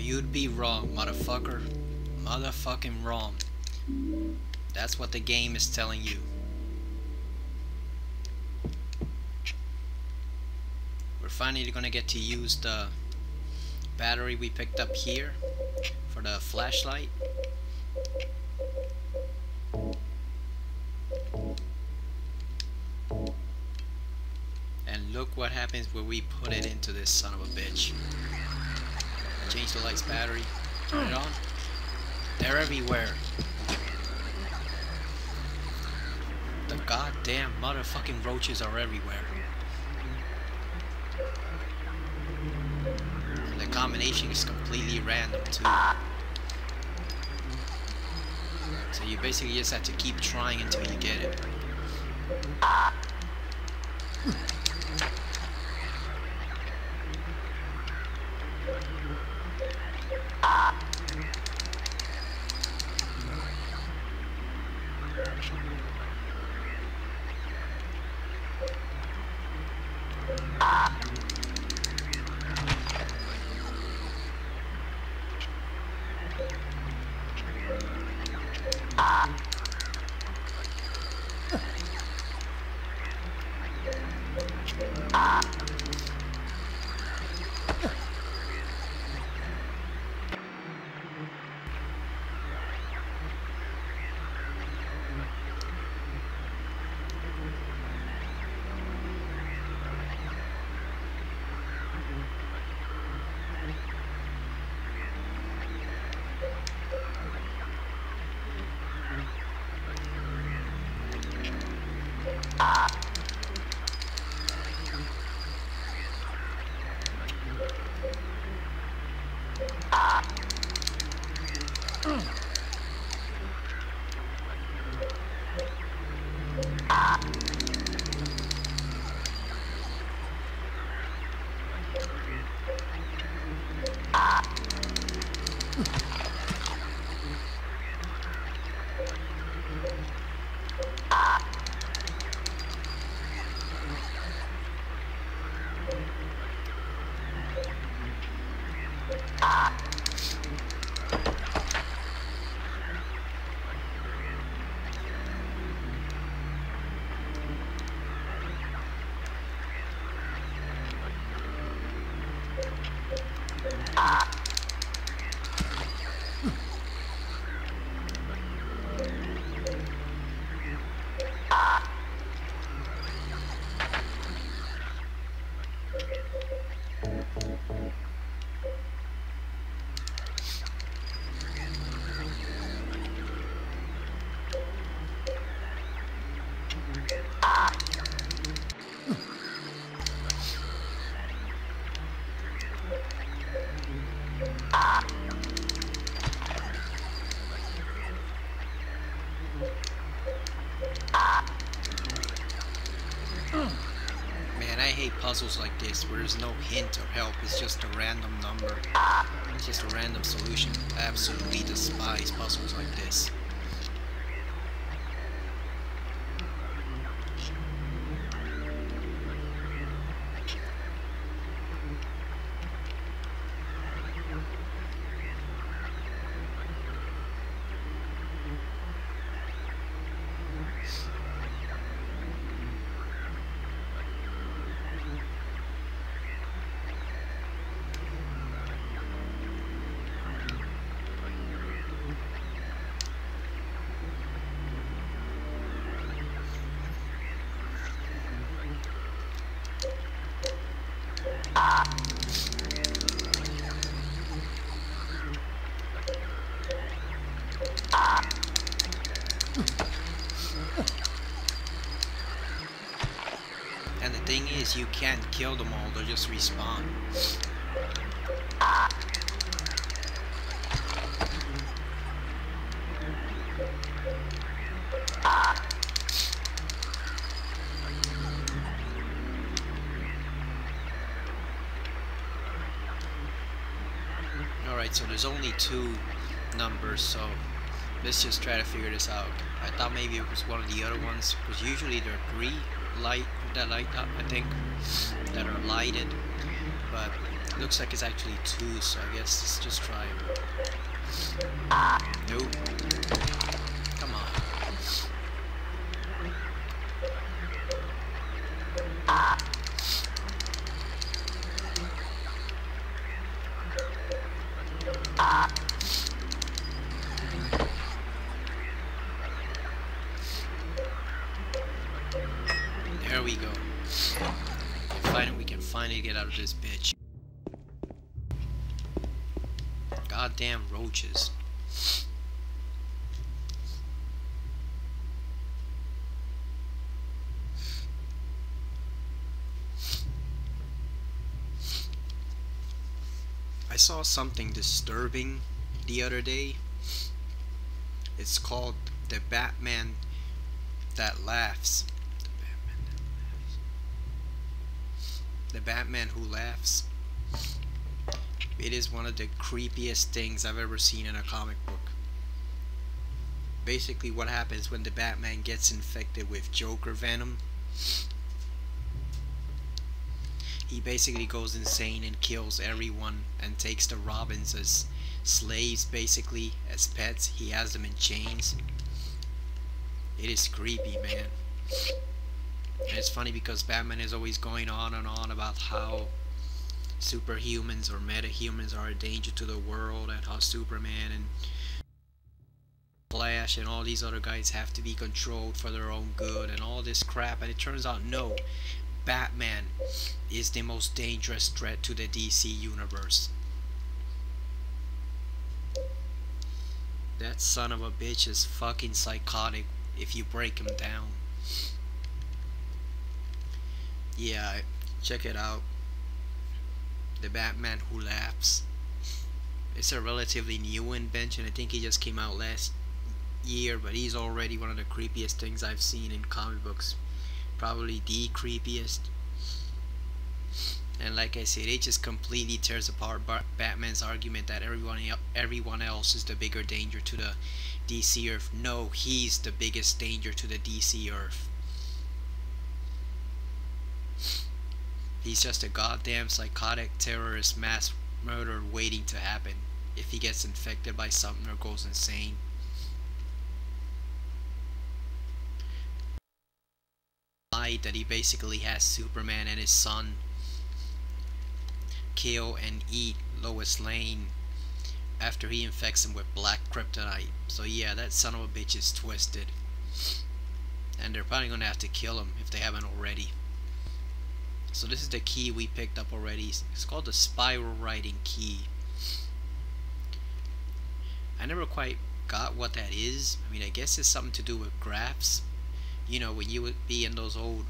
you'd be wrong, motherfucker. Motherfucking wrong. That's what the game is telling you. We're finally gonna get to use the battery we picked up here for the flashlight. And look what happens when we put it into this son of a bitch. Change the light's battery. Turn it on. They're everywhere. The goddamn motherfucking roaches are everywhere. And the combination is completely random too. So you basically just have to keep trying until you get it. Man, I hate puzzles like this where there's no hint or help, it's just a random number. It's just a random solution. I absolutely despise puzzles like this. And the thing is, you can't kill them all, they'll just respawn. Alright, so there's only two numbers, so let's just try to figure this out. I thought maybe it was one of the other ones, because usually there are three that light up, I think, that are lighted. but it looks like it's actually 2, so I guess let's just try it. Nope. Come on. There we go. We can finally get out of this bitch. Goddamn roaches. I saw something disturbing the other day. It's called the Batman that laughs. The Batman who laughs. It is one of the creepiest things I've ever seen in a comic book. Basically what happens when the Batman gets infected with Joker venom, he basically goes insane and kills everyone and takes the Robins as slaves, basically as pets. He has them in chains. It is creepy, man. And it's funny because Batman is always going on and on about how superhumans or metahumans are a danger to the world, and how Superman and Flash and all these other guys have to be controlled for their own good and all this crap. And it turns out no, Batman is the most dangerous threat to the DC universe. That son of a bitch is fucking psychotic if you break him down. Yeah, check it out. The Batman who laughs. It's a relatively new invention. I think he just came out last year, but he's already one of the creepiest things I've seen in comic books. Probably the creepiest. And like I said, it just completely tears apart Batman's argument that everyone else is the bigger danger to the DC Earth. No, he's the biggest danger to the DC Earth. He's just a goddamn psychotic terrorist mass murderer waiting to happen if he gets infected by something or goes insane. Lied that he basically has Superman and his son kill and eat Lois Lane after he infects him with black kryptonite. So yeah, that son of a bitch is twisted. And they're probably gonna have to kill him if they haven't already. So this is the key we picked up already. It's called the spiral writing key. I never quite got what that is. I mean, I guess it's something to do with graphs. You know, when you would be in those old,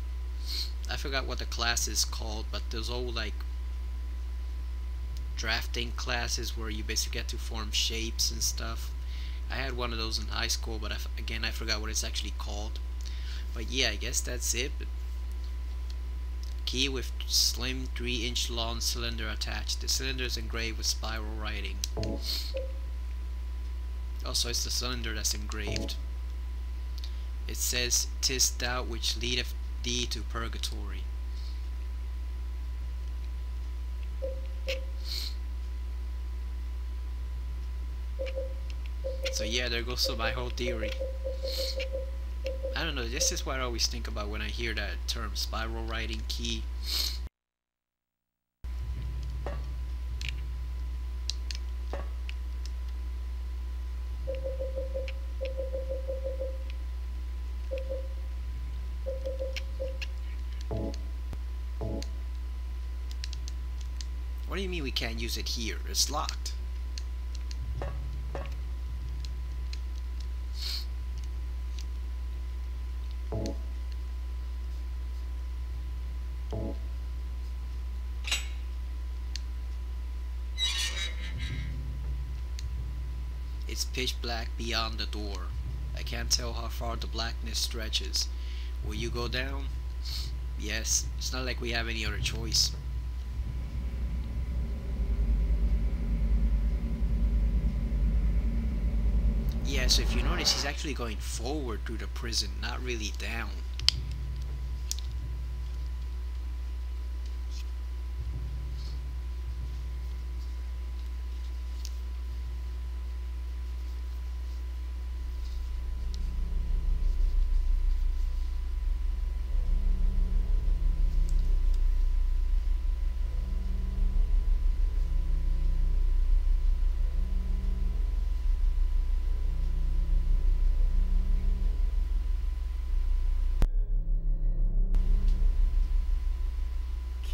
I forgot what the class is called, but those old like drafting classes where you basically get to form shapes and stuff. I had one of those in high school, but again I forgot what it's actually called. But yeah, I guess that's it. Key with slim 3-inch long cylinder attached. The cylinder is engraved with spiral writing. Also, it's the cylinder that's engraved. It says, "'Tis thou which leadeth thee to purgatory." So yeah, there goes my whole theory. I don't know, this is what I always think about when I hear that term, spiral writing key. What do you mean we can't use it here? It's locked. It's pitch black beyond the door. I can't tell how far the blackness stretches. Will you go down? Yes, it's not like we have any other choice. Yeah, so if you notice, he's actually going forward through the prison, not really down.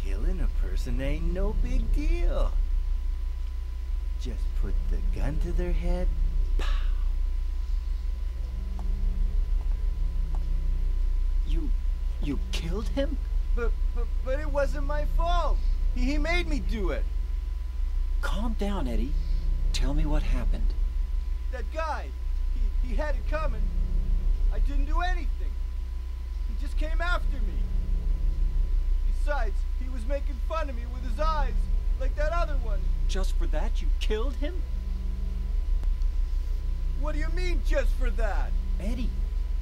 Killing a person ain't no big deal. Just put the gun to their head. Pow. You killed him? But it wasn't my fault. He made me do it. Calm down, Eddie. Tell me what happened. That guy, he had it coming. I didn't do anything. He just came after me. Besides, he was making fun of me with his eyes, like that other one. Just for that, you killed him? What do you mean, just for that? Eddie,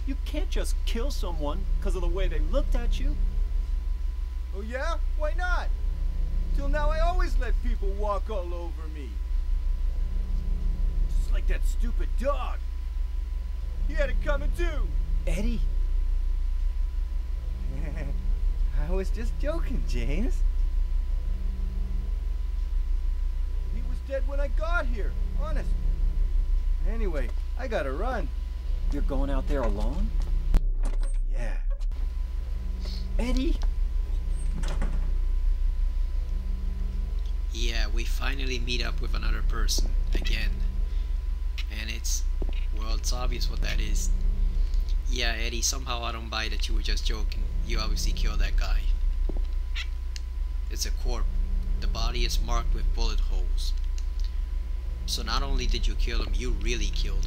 you can't just kill someone because of the way they looked at you. Oh yeah? Why not? Till now I always let people walk all over me. Just like that stupid dog. He had it coming too. Eddie. I was just joking, James. He was dead when I got here, honest. Anyway, I gotta run. You're going out there alone? Yeah. Eddie! Yeah, we finally meet up with another person again. And it's obvious what that is. Yeah, Eddie, somehow I don't buy that you were just joking. You obviously killed that guy. It's a corpse. The body is marked with bullet holes. So not only did you kill him, you really killed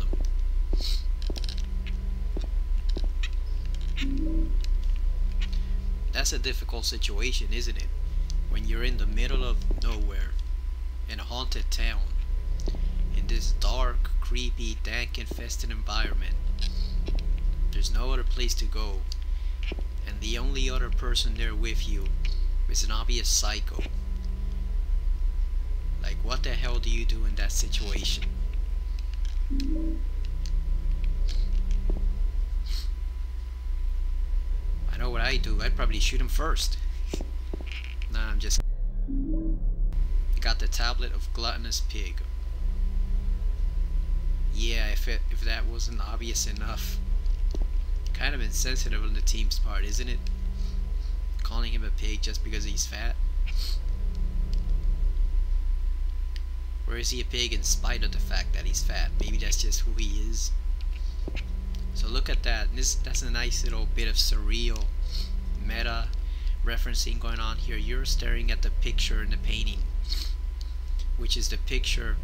him. That's a difficult situation, isn't it? When you're in the middle of nowhere, in a haunted town, in this dark, creepy, dank-infested environment. There's no other place to go, and the only other person there with you is an obvious psycho. Like, what the hell do you do in that situation? I know what I do. I'd probably shoot him first. Nah, I'm just... Got the tablet of gluttonous pig. Yeah, if that wasn't obvious enough. Kind of insensitive on the team's part, isn't it? Calling him a pig just because he's fat. Or is he a pig in spite of the fact that he's fat? Maybe that's just who he is. So look at that. That's a nice little bit of surreal meta referencing going on here. You're staring at the picture in the painting, which is the picture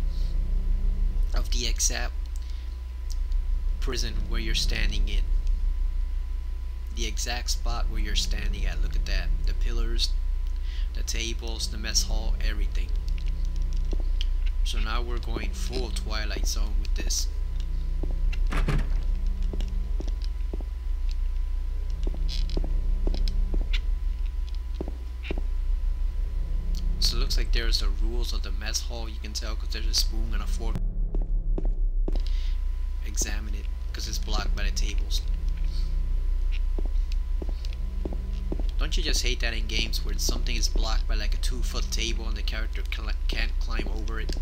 of the exact prison where you're standing in. The exact spot where you're standing at. Look at that. The pillars, the tables, the mess hall, everything. So now we're going full Twilight Zone with this. So it looks like there's the rules of the mess hall. You can tell because there's a spoon and a fork. Examine it because it's blocked by the tables. Don't you just hate that in games where something is blocked by like a 2-foot table and the character can't climb over it?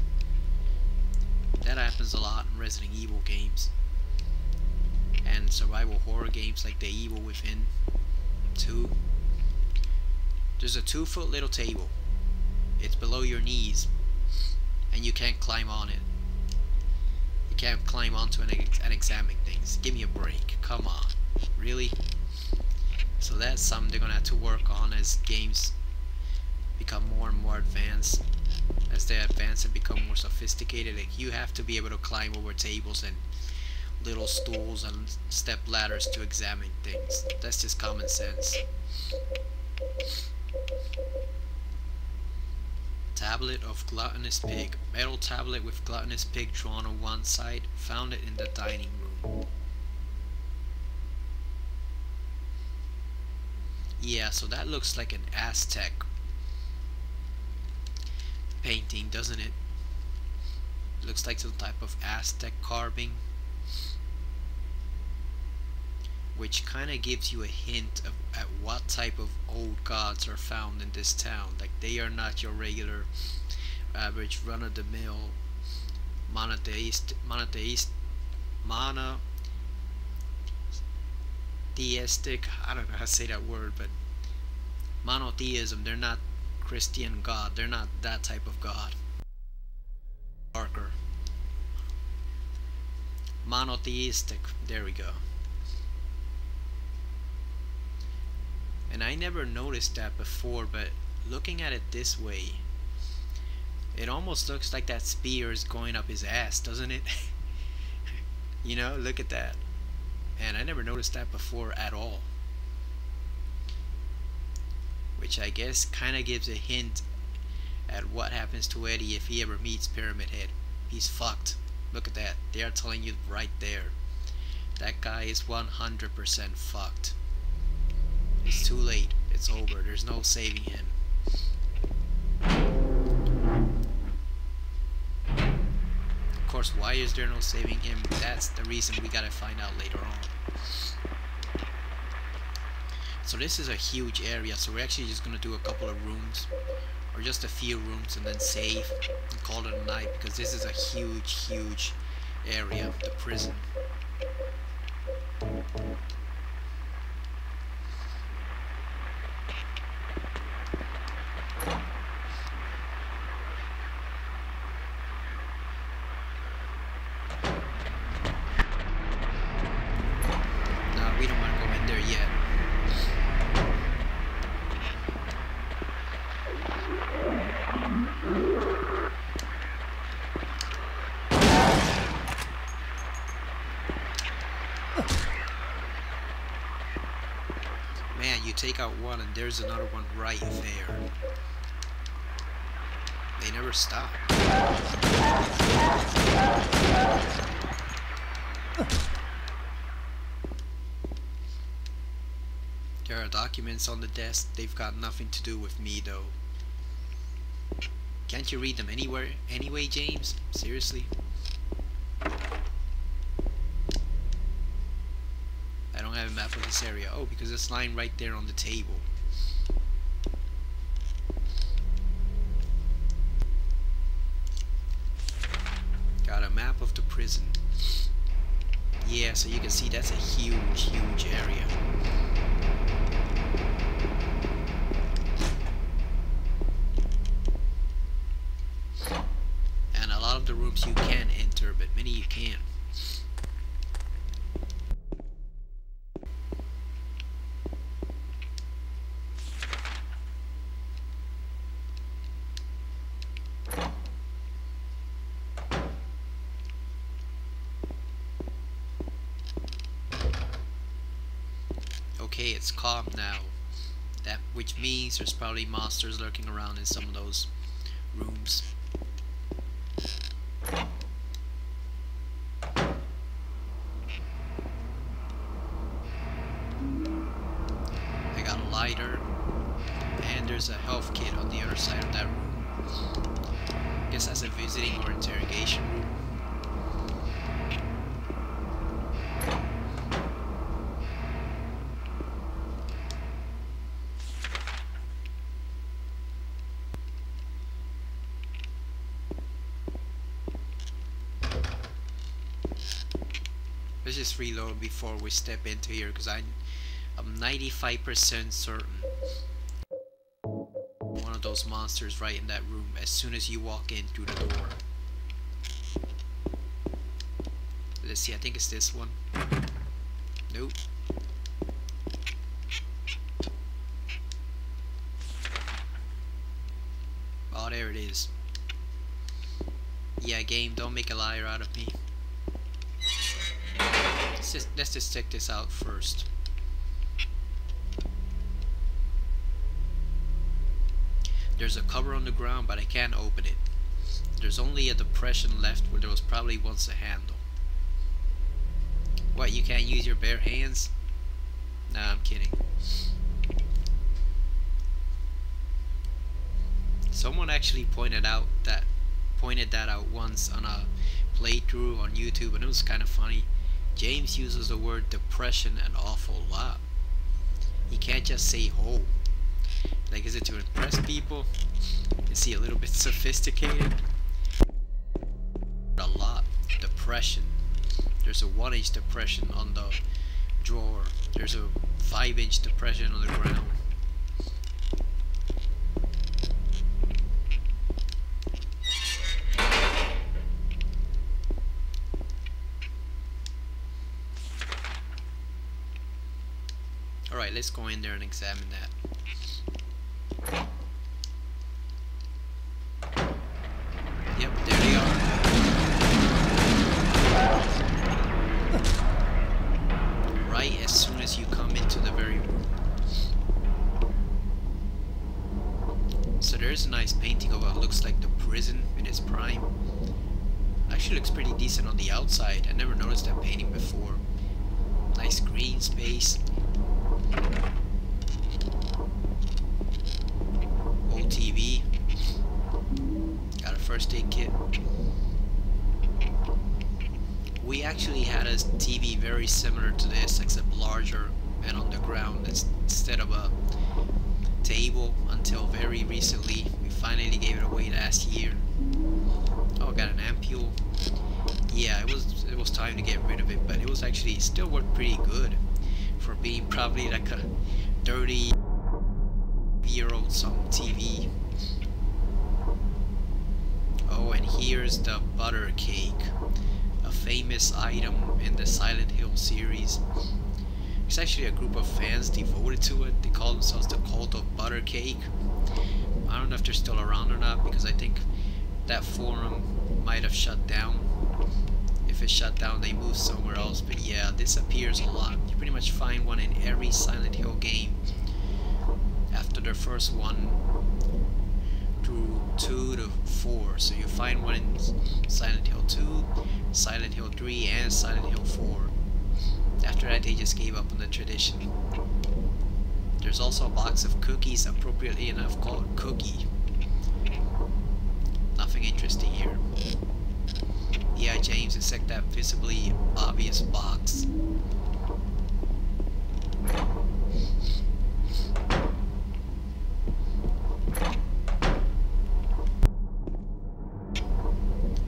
That happens a lot in Resident Evil games and survival horror games like The Evil Within 2. There's a 2-foot little table. It's below your knees and you can't climb on it. You can't climb onto it and examine things. Give me a break. Come on. Really? So that's something they're gonna have to work on as games become more and more advanced. As they advance and become more sophisticated, like you have to be able to climb over tables and little stools and step ladders to examine things. That's just common sense. Tablet of gluttonous pig. Metal tablet with gluttonous pig drawn on one side. Found it in the dining room. Yeah, so that looks like an Aztec painting, doesn't it? Looks like some type of Aztec carving, which kind of gives you a hint of at what type of old gods are found in this town. Like, they are not your regular average run-of-the-mill monotheistic, I don't know how to say that word, but monotheism. They're not Christian God. They're not that type of God. Darker. Monotheistic. There we go. And I never noticed that before, but looking at it this way, it almost looks like that spear is going up his ass, doesn't it? You know, look at that. And I never noticed that before at all. Which I guess kind of gives a hint at what happens to Eddie if he ever meets Pyramid Head. He's fucked. Look at that. They are telling you right there. That guy is 100% fucked. It's too late. It's over. There's no saving him. Of course, why is there no saving him? That's the reason we gotta find out later on. So this is a huge area, so we're actually just gonna do a couple of rooms, or just a few rooms, and then save and call it a night, because this is a huge area, the prison. We don't want to go in there yet. Man, you take out one and there's another one right there. They never stop. There are documents on the desk. They've got nothing to do with me though. Can't you read them anywhere anyway, James? Seriously? I don't have a map of this area. Oh, because it's lying right there on the table. Got a map of the prison. Yeah, so you can see that's a huge area. And a lot of the rooms you can enter, but many you can't. Okay, it's calm now. That which means there's probably monsters lurking around in some of those rooms. I got a lighter, and there's a health kit on the other side of that room. Guess that's a visiting or interrogation room. Let's just reload before we step into here, because I'm 95% certain one of those monsters right in that room as soon as you walk in through the door. Let's see, I think it's this one. Nope. Oh, there it is. Yeah, game, don't make a liar out of me. Let's just check this out first. There's a cover on the ground, but I can't open it. There's only a depression left where there was probably once a handle. What, you can't use your bare hands? Nah, I'm kidding. Someone actually pointed that out once on a playthrough on YouTube, and it was kind of funny. James uses the word depression an awful lot. He can't just say ho. Like, is it to impress people? Is he a little bit sophisticated? A lot. Depression. There's a 1-inch depression on the drawer. There's a 5-inch depression on the ground. Alright, let's go in there and examine that. Yep, there they are. Right as soon as you come into the very room. So there's a nice painting of what looks like the prison in its prime. Actually looks pretty decent on the outside. I never noticed that painting before. Nice green space. Old TV. Got a first aid kit. We actually had a TV very similar to this, except larger and on the ground instead of a table until very recently. We finally gave it away last year. Oh, got an ampule. Yeah, it was time to get rid of it, but it was actually still worked pretty good for being probably like a 30-year-old some TV. Oh, and here's the butter cake, a famous item in the Silent Hill series. It's actually a group of fans devoted to it. They call themselves the Cult of Butter Cake. I don't know if they're still around or not, because I think that forum might have shut down. If it shut down, they moved somewhere else. But yeah, this appears a lot. You pretty much find one in every Silent Hill game after their first one through 2 to 4. So you find one in Silent Hill 2, Silent Hill 3, and Silent Hill 4. After that, they just gave up on the tradition. There's also a box of cookies, appropriately enough called Cookie. Nothing interesting here. Yeah, James, except that visibly obvious box.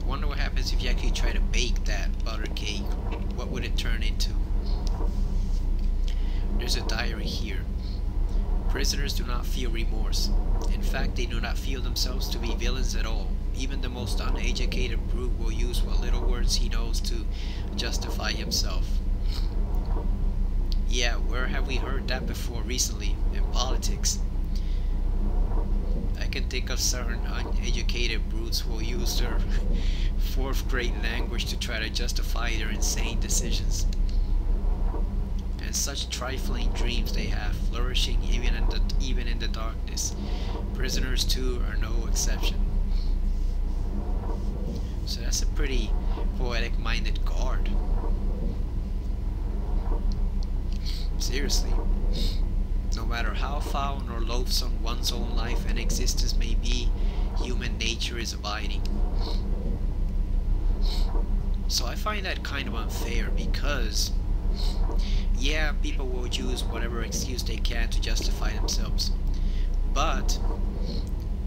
Wonder what happens if you actually try to bake that butter cake. What would it turn into? There's a diary here. Prisoners do not feel remorse. In fact, they do not feel themselves to be villains at all. Even the most uneducated brute will use what little words he knows to justify himself. Yeah, where have we heard that before recently? In politics. I can think of certain uneducated brutes who will use their 4th grade language to try to justify their insane decisions. And such trifling dreams they have, flourishing even in the darkness. Prisoners too are no exception. So that's a pretty poetic-minded guard. Seriously. No matter how foul nor loathsome one's own life and existence may be, human nature is abiding. So I find that kind of unfair because, yeah, people will use whatever excuse they can to justify themselves. But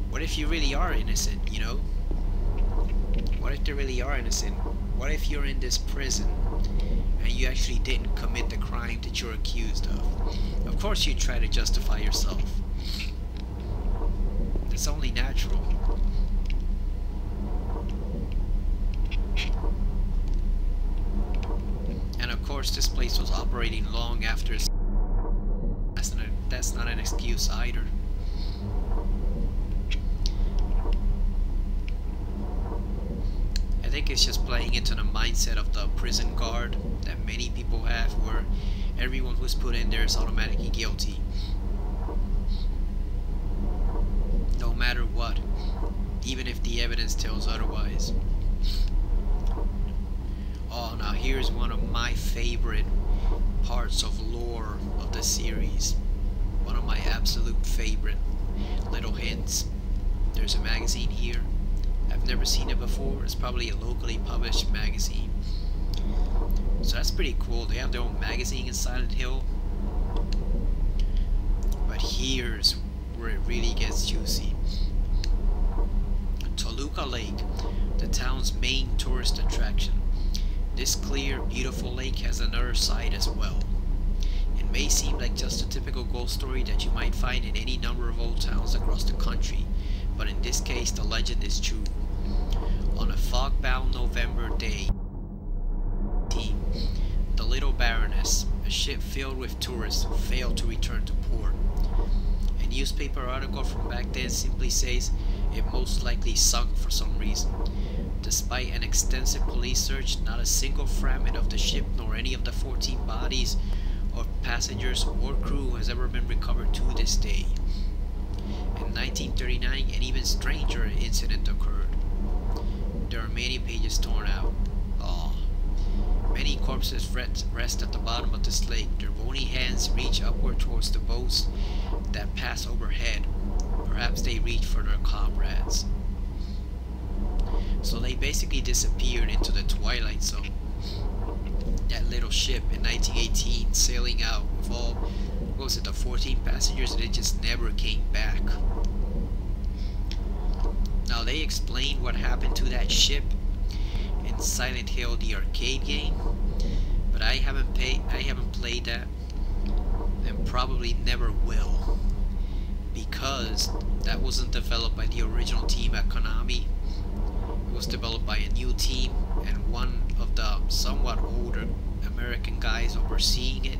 what if you really are innocent, you know? What if they really are innocent? What if you're in this prison and you actually didn't commit the crime that you're accused of? Of course you try to justify yourself. It's only natural. And of course this place was operating long after. That's not an excuse either. I think it's just playing into the mindset of the prison guard that many people have, where everyone who's put in there is automatically guilty. No matter what, even if the evidence tells otherwise. Oh, now here's one of my favorite parts of lore of the series. One of my absolute favorite little hints. There's a magazine here. I've never seen it before. It's probably a locally published magazine. So that's pretty cool. They have their own magazine in Silent Hill. But here's where it really gets juicy. Toluca Lake, the town's main tourist attraction. This clear, beautiful lake has another side as well. It may seem like just a typical ghost story that you might find in any number of old towns across the country, but in this case the legend is true. On a fog-bound November day, the little Baroness, as ship filled with tourists failed to return to port. A newspaper article from back then simply says it most likely sunk for some reason. Despite an extensive police search, not a single fragment of the ship nor any of the 14 bodies of passengers or crew has ever been recovered to this day. In 1939, an even stranger incident occurred. There are many pages torn out. Many corpses rest at the bottom of this lake. Their bony hands reach upward towards the boats that pass overhead. Perhaps they reach for their comrades. So they basically disappeared into the twilight zone. That little ship in 1918 sailing out with all, what was it, the 14 passengers, and it just never came back. Now they explained what happened to that ship in Silent Hill, the arcade game, but I haven't played that, and probably never will, because that wasn't developed by the original team at Konami. It was developed by a new team, and one of the somewhat older American guys overseeing it.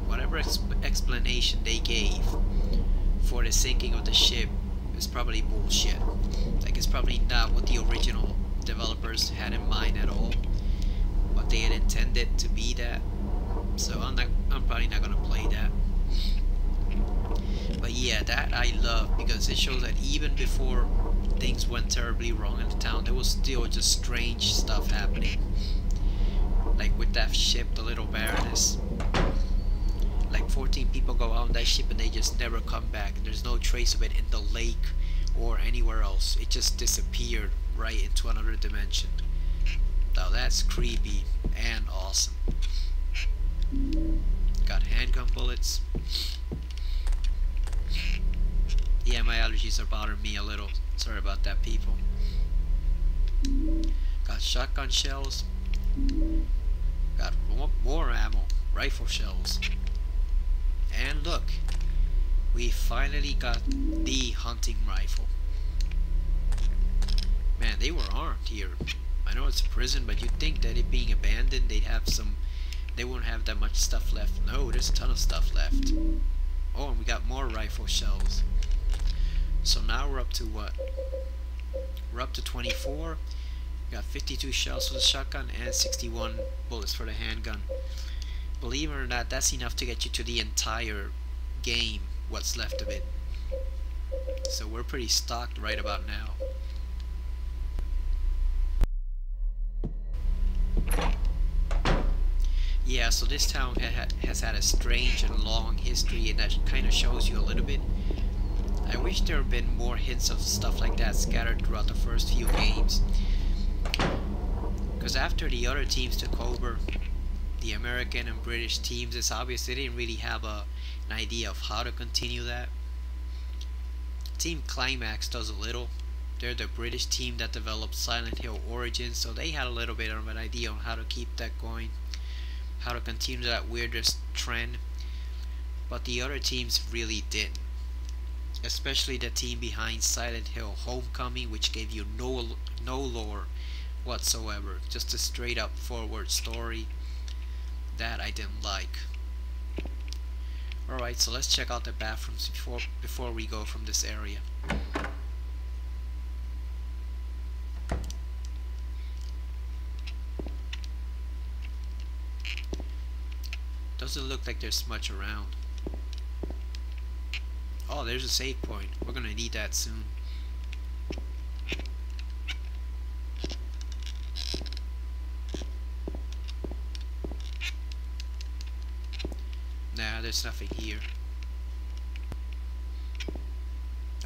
Whatever explanation they gave for the sinking of the ship is probably bullshit. Like, it's probably not what the original developers had in mind at all, but they had intended to be that. So I'm probably not gonna play that. But yeah, that I love, because it shows that even before things went terribly wrong in the town, there was still just strange stuff happening. Like with that ship, the little Baroness. Like 14 people go out on that ship and they just never come back. There's no trace of it in the lake or anywhere else. It just disappeared right into another dimension. Now that's creepy and awesome. Got handgun bullets. Yeah, my allergies are bothering me a little. Sorry about that, people. Got shotgun shells. Got more ammo. Rifle shells. And look, we finally got the hunting rifle. Man, they were armed here. I know it's a prison, but you'd think that it being abandoned, they wouldn't have that much stuff left. No, there's a ton of stuff left. Oh, and we got more rifle shells. So now we're up to what? We're up to 24. We got 52 shells for the shotgun and 61 bullets for the handgun. Believe it or not, that's enough to get you to the entire game, what's left of it. So we're pretty stocked right about now. Yeah, so this town has had a strange and long history, and that kind of shows you a little bit. I wish there had been more hints of stuff like that scattered throughout the first few games. Because after the other teams took over, the American and British teams, it's obvious they didn't really have an idea of how to continue that. Team Climax does a little. They're the British team that developed Silent Hill Origins, so they had a little bit of an idea on how to keep that going, how to continue that weirdest trend. But the other teams really didn't. Especially the team behind Silent Hill Homecoming, which gave you no lore whatsoever, just a straight up forward story. That I didn't like. Alright, so let's check out the bathrooms before we go from this area. Doesn't look like there's much around. Oh, there's a save point. We're gonna need that soon. Nah, there's nothing here.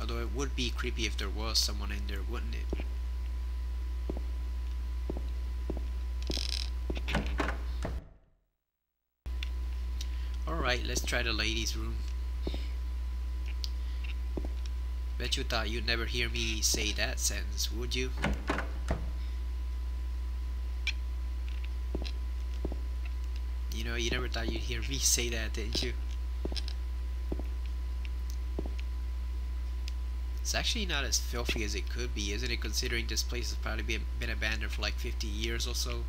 Although it would be creepy if there was someone in there, wouldn't it? Alright, let's try the ladies' room. Bet you thought you'd never hear me say that sentence, would you? You know, you never thought you'd hear me say that, didn't you? It's actually not as filthy as it could be, isn't it, considering this place has probably been abandoned for like 50 years or so.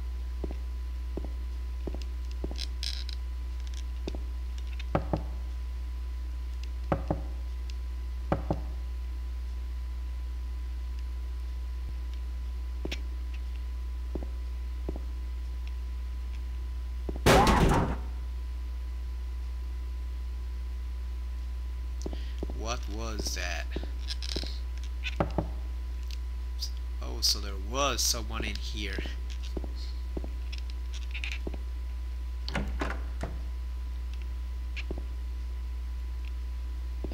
What was that? Oh, so there was someone in here.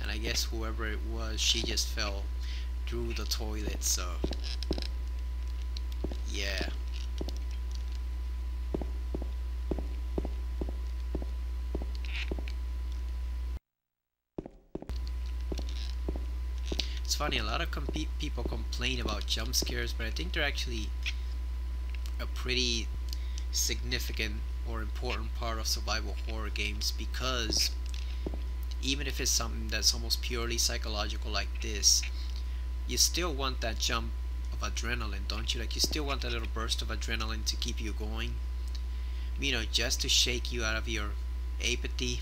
And I guess whoever it was, she just fell through the toilet, so yeah. It's funny, a lot of people complain about jump scares, but I think they're actually a pretty significant or important part of survival horror games, because even if it's something that's almost purely psychological like this, you still want that jump of adrenaline, don't you? Like, you still want that little burst of adrenaline to keep you going, you know, just to shake you out of your apathy,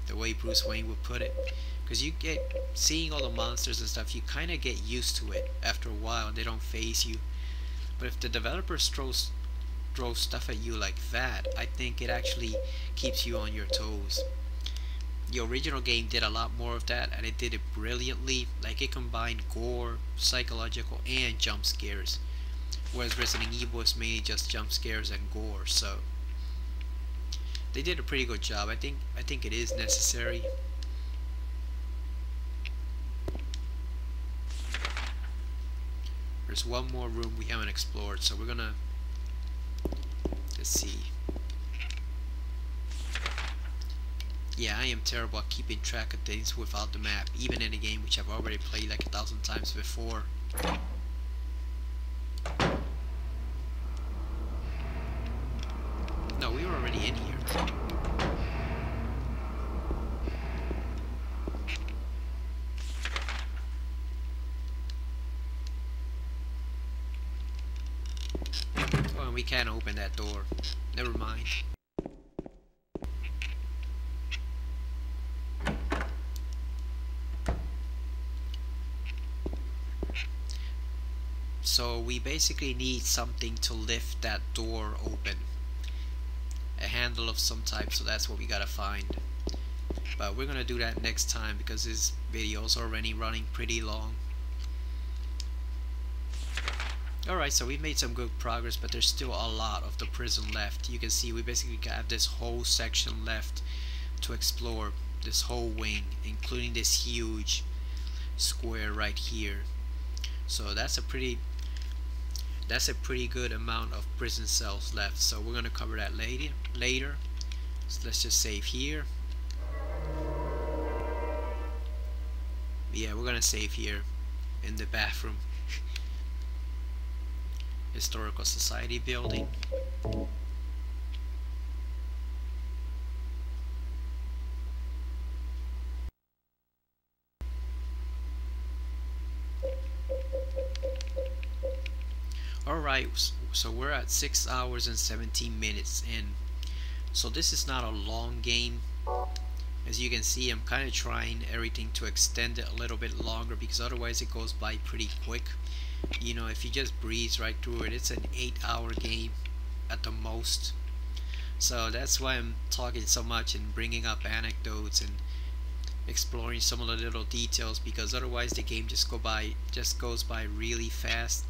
the way Bruce Wayne would put it. Because you get, seeing all the monsters and stuff, you kind of get used to it after a while, and they don't faze you. But if the developers throw stuff at you like that, I think it actually keeps you on your toes. The original game did a lot more of that, and it did it brilliantly. Like, it combined gore, psychological, and jump scares, whereas Resident Evil is mainly just jump scares and gore. So they did a pretty good job. I think it is necessary. There's one more room we haven't explored, so we're gonna, let's see. Yeah, I am terrible at keeping track of things without the map, even in a game which I've already played like 1,000 times before. No, we were already in here. Oh, and we can't open that door. Never mind. So we basically need something to lift that door open. A handle of some type, so that's what we gotta find. But we're gonna do that next time, because this video's already running pretty long. Alright, so we made some good progress, but there's still a lot of the prison left. You can see we basically have this whole section left to explore. This whole wing, including this huge square right here. So that's a pretty good amount of prison cells left. So we're gonna cover that later. So let's just save here. Yeah, we're gonna save here in the bathroom. Historical Society building. Alright, so we're at 6 hours and 17 minutes in. So this is not a long game. As you can see, I'm kind of trying everything to extend it a little bit longer, because otherwise it goes by pretty quick. You know, if you just breeze right through it, it's an 8-hour game at the most. So that's why I'm talking so much and bringing up anecdotes and exploring some of the little details, because otherwise the game just goes by really fast.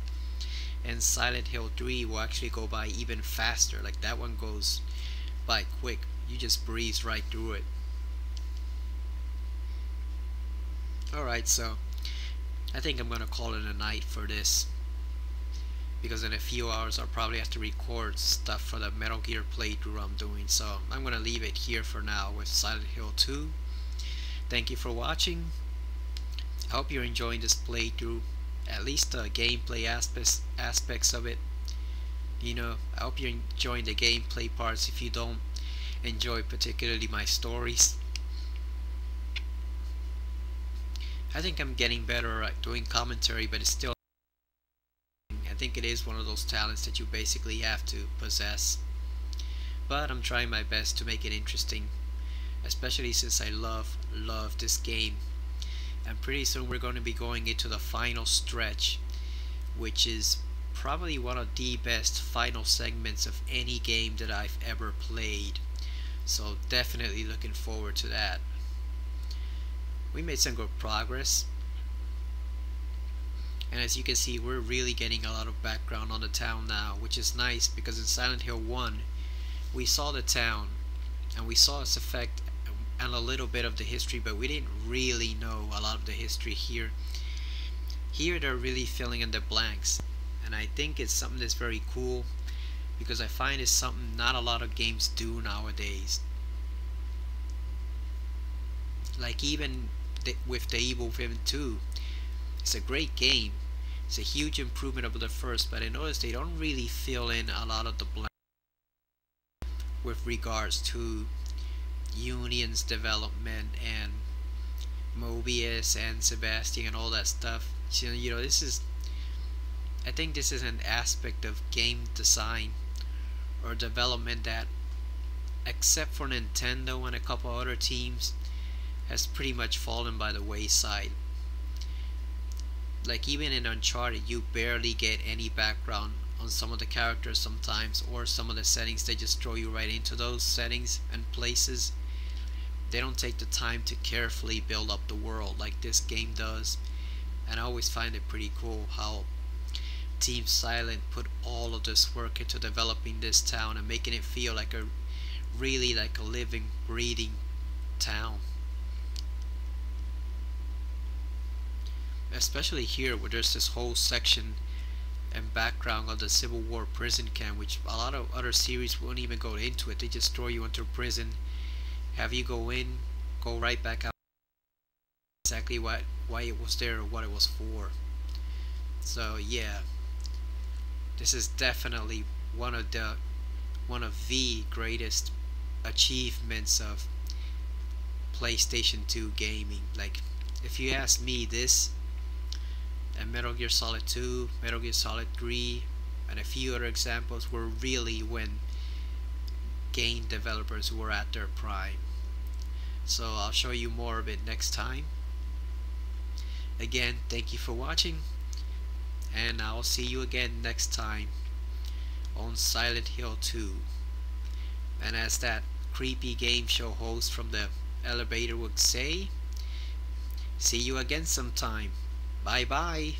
And Silent Hill 3 will actually go by even faster. Like, that one goes by quick. You just breeze right through it. Alright, so I think I'm gonna call it a night for this, because in a few hours I'll probably have to record stuff for the Metal Gear playthrough I'm doing. So I'm gonna leave it here for now with Silent Hill 2. Thank you for watching. I hope you're enjoying this playthrough, at least the gameplay aspects of it. You know, I hope you're enjoying the gameplay parts if you don't enjoy particularly my stories. I think I'm getting better at doing commentary, but it's still, I think it is one of those talents that you basically have to possess. But I'm trying my best to make it interesting, especially since I love this game. And pretty soon we're going to be going into the final stretch, which is probably one of the best final segments of any game that I've ever played. So definitely looking forward to that. we made some good progress. And as you can see, we're really getting a lot of background on the town now, which is nice, because in Silent Hill 1 we saw the town and we saw its effect and a little bit of the history, but we didn't really know a lot of the history here. Here they're really filling in the blanks, and I think it's something that's very cool, because I find it's something not a lot of games do nowadays. Like even with the Evil Within 2, it's a great game. It's a huge improvement over the first, but I noticed they don't really fill in a lot of the blanks with regards to Union's development and Mobius and Sebastian and all that stuff. So, you know, I think this is an aspect of game design or development that, except for Nintendo and a couple other teams, has pretty much fallen by the wayside. Like even in Uncharted, you barely get any background on some of the characters sometimes, or some of the settings. They just throw you right into those settings and places. They don't take the time to carefully build up the world like this game does. And I always find it pretty cool how Team Silent put all of this work into developing this town and making it feel like a really like a living, breathing town. Especially here, where there's this whole section and background of the Civil War prison camp, which a lot of other series won't even go into it. They just throw you into prison, have you go in, go right back out, exactly why it was there or what it was for. So yeah, this is definitely one of the greatest achievements of PlayStation 2 gaming. Like, if you ask me, this and Metal Gear Solid 2, Metal Gear Solid 3, and a few other examples were really when game developers were at their prime. So I'll show you more of it next time. Again, thank you for watching, and I'll see you again next time on Silent Hill 2. And as that creepy game show host from the elevator would say, see you again sometime. Bye bye.